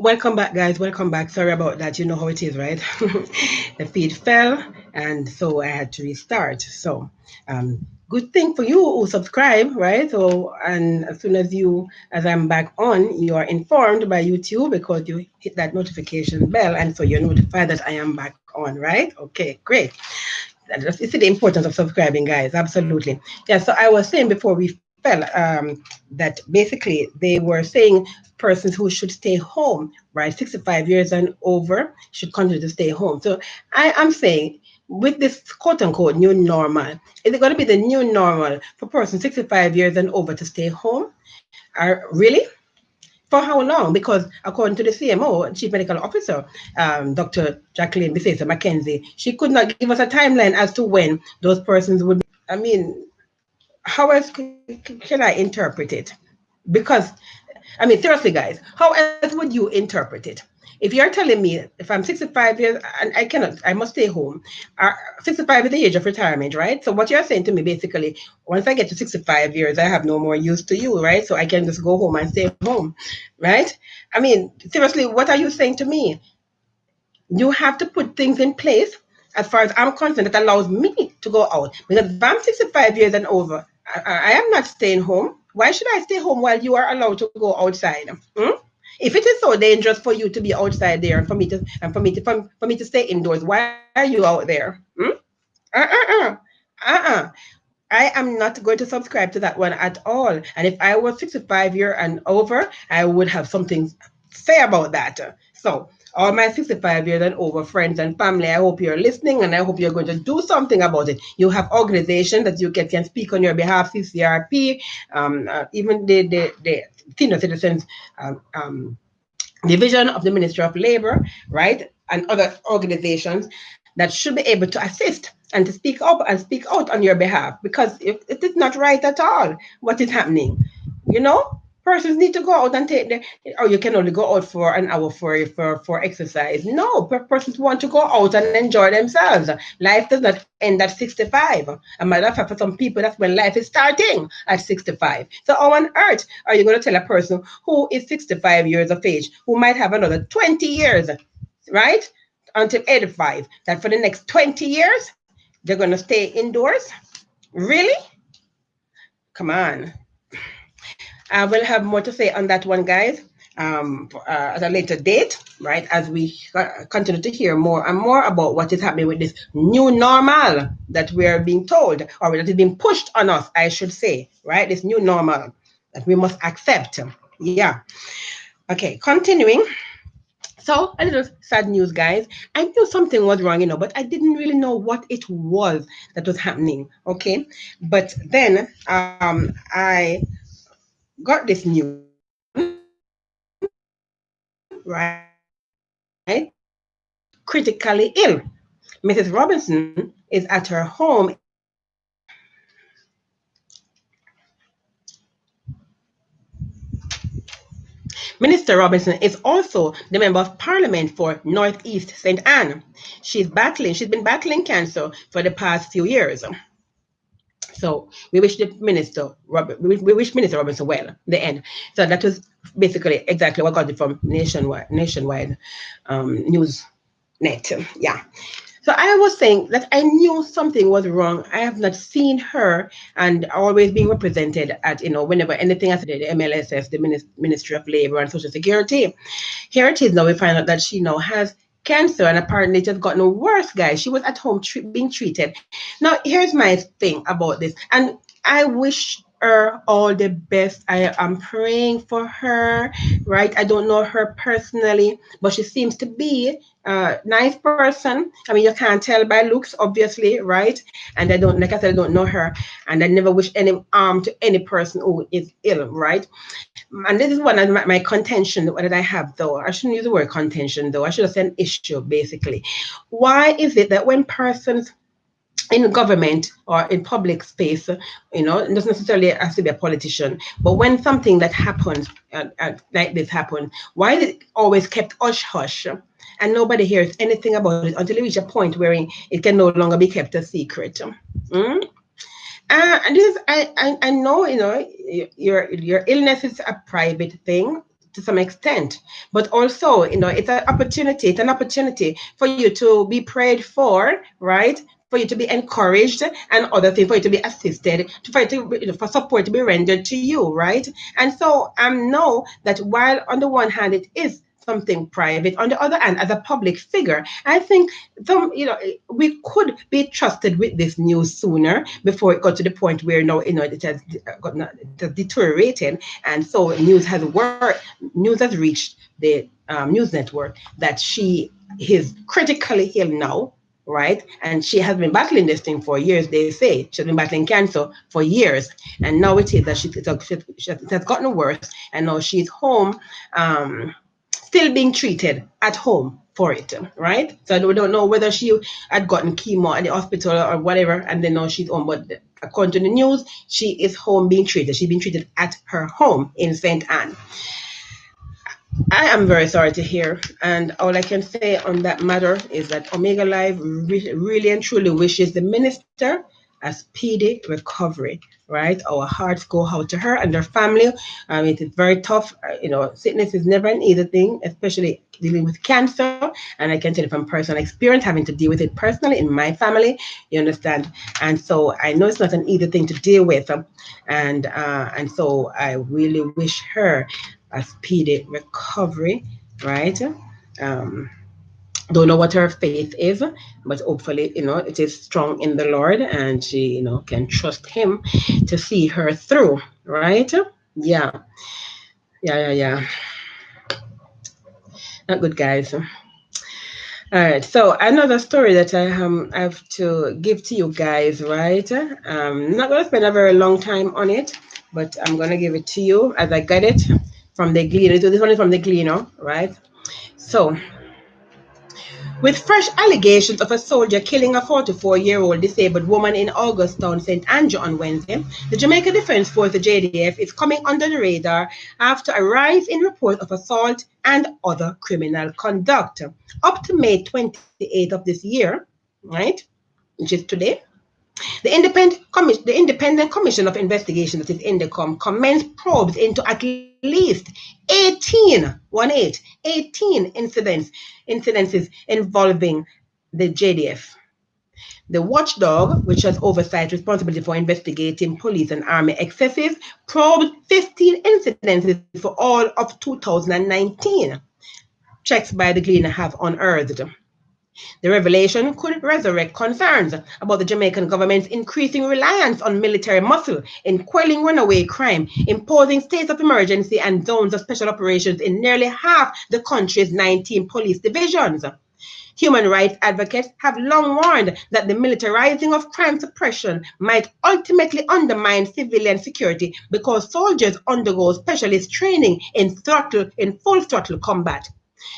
Welcome back, guys. Welcome back. Sorry about that. You know how it is, right? The feed fell, and so I had to restart. Good thing for you who subscribe, right? So, and as soon as I'm back on, you are informed by YouTube because you hit that notification bell, and so you're notified that I am back on, right? Okay, great. You see the importance of subscribing, guys. Absolutely. Yeah. So I was saying before we fell that basically they were saying persons who should stay home, right, 65 years and over should continue to stay home. So I am saying with this quote unquote new normal, is it going to be the new normal for persons 65 years and over to stay home? Really? For how long? Because according to the CMO, Chief Medical Officer, Dr. Jacqueline Bisesa McKenzie, she could not give us a timeline as to when those persons would. I mean, how else can I interpret it? Because, I mean, seriously, guys, how else would you interpret it? If you're telling me if I'm 65 years and I must stay home, 65 is the age of retirement, right? So what you're saying to me basically, once I get to 65 years, I have no more use to you, right? So I can just go home and stay home, right? I mean, seriously, what are you saying to me? You have to put things in place as far as I'm concerned that allows me to go out. Because if I'm 65 years and over, I am not staying home. Why should I stay home while you are allowed to go outside? Hmm? If it is so dangerous for you to be outside there and for me to stay indoors, why are you out there? Hmm? Uh-uh. Uh-uh. I am not going to subscribe to that one at all. And if I was 65 year and over, I would have something to say about that. So, all my 65 years and over friends and family, I hope you're listening and I hope you're going to do something about it. You have organizations that you can speak on your behalf, CCRP, even the senior citizens division of the Ministry of Labor, right, and other organizations that should be able to assist and to speak up and speak out on your behalf because it is not right at all what is happening. You know, persons need to go out and take the, or you can only go out for an hour for exercise. No, persons want to go out and enjoy themselves. Life does not end at 65. A matter of fact, for some people, that's when life is starting at 65. So how on earth are you going to tell a person who is 65 years of age, who might have another 20 years, right, until 85, that for the next 20 years, they're going to stay indoors? Really? Come on. I will have more to say on that one, guys, at a later date, right? As we continue to hear more and more about what is happening with this new normal that we are being told, or that is being pushed on us, I should say, right? This new normal that we must accept. Yeah. Okay, continuing. So, a little sad news, guys. I knew something was wrong, but I didn't really know what it was that was happening. Okay. But then I got this news that right, critically ill. Mrs. Robinson is at her home. Minister Robinson is also the member of parliament for Northeast St. Anne. She's been battling cancer for the past few years. So we wish the minister, we wish Minister Robinson well. The end. So that was basically exactly what got it from nationwide news net. Yeah. So I was saying that I knew something was wrong. I have not seen her and always being represented at, whenever anything has to do with the MLSS, the Ministry of Labor and Social Security. Here it is now, we find out that she now has cancer and apparently it has gotten worse, guys. She was at home being treated. Now, here's my thing about this. And I wish her all the best. I am praying for her, right? I don't know her personally, but she seems to be a nice person. I mean, you can't tell by looks, obviously, right? And I don't, like I said, I don't know her, and I never wish any harm to any person who is ill, right? And this is one of my contention that I have, though. I shouldn't use the word contention, though. I should have said issue, basically. Why is it that when persons in government or in public space, it doesn't necessarily have to be a politician, but when something that happens like this happens, why is it always kept hush hush and nobody hears anything about it until it reaches a point where it can no longer be kept a secret? Mm? And this is, I know, your illness is a private thing. to some extent, but also, it's an opportunity for you to be prayed for, right? For you to be encouraged and other things, for you to be assisted, for you to, for support to be rendered to you, right? And so know that while on the one hand it is something private, on the other hand, as a public figure, I think we could be trusted with this news sooner before it got to the point where now it has it has deteriorated, and so news has reached the news network that she is critically ill now, right? And she has been battling this thing for years. They say she's been battling cancer for years, and now it is that it has gotten worse, and now she's home, still being treated at home for it, right? So we don't know whether she had gotten chemo at the hospital or whatever, and then now she's home. But according to the news, she is home being treated. She's being treated at her home in St. Anne. I am very sorry to hear, and all I can say on that matter is that Omega Live really and truly wishes the minister a speedy recovery. Right, our hearts go out to her and her family. It is very tough. Sickness is never an easy thing, especially dealing with cancer. And I can tell you from personal experience, having to deal with it personally in my family. You understand? And so I know it's not an easy thing to deal with, and so I really wish her a speedy recovery, right? Um, don't know what her faith is, but hopefully, it is strong in the Lord, and she, can trust Him to see her through, right? Yeah, yeah. Not good, guys. All right, so another story that I have to give to you guys, right? I'm not going to spend a very long time on it, but I'm going to give it to you as I got it from the Gleaner. So this one is from the Gleaner, right? So, with fresh allegations of a soldier killing a 44-year-old disabled woman in Augustown, St. Andrew on Wednesday, the Jamaica Defense Force, the JDF, is coming under the radar after a rise in reports of assault and other criminal conduct. Up to May 28th of this year, right, which is today, the Independent Commission of Investigation, that is INDECOM, commenced probes into at least 18 incidences involving the JDF. The watchdog, which has oversight responsibility for investigating police and army excesses, probed 15 incidences for all of 2019. Checks by the Gleaner have unearthed. The revelation could resurrect concerns about the Jamaican government's increasing reliance on military muscle in quelling runaway crime, imposing states of emergency and zones of special operations in nearly half the country's 19 police divisions. Human rights advocates have long warned that the militarizing of crime suppression might ultimately undermine civilian security because soldiers undergo specialist training in full throttle combat.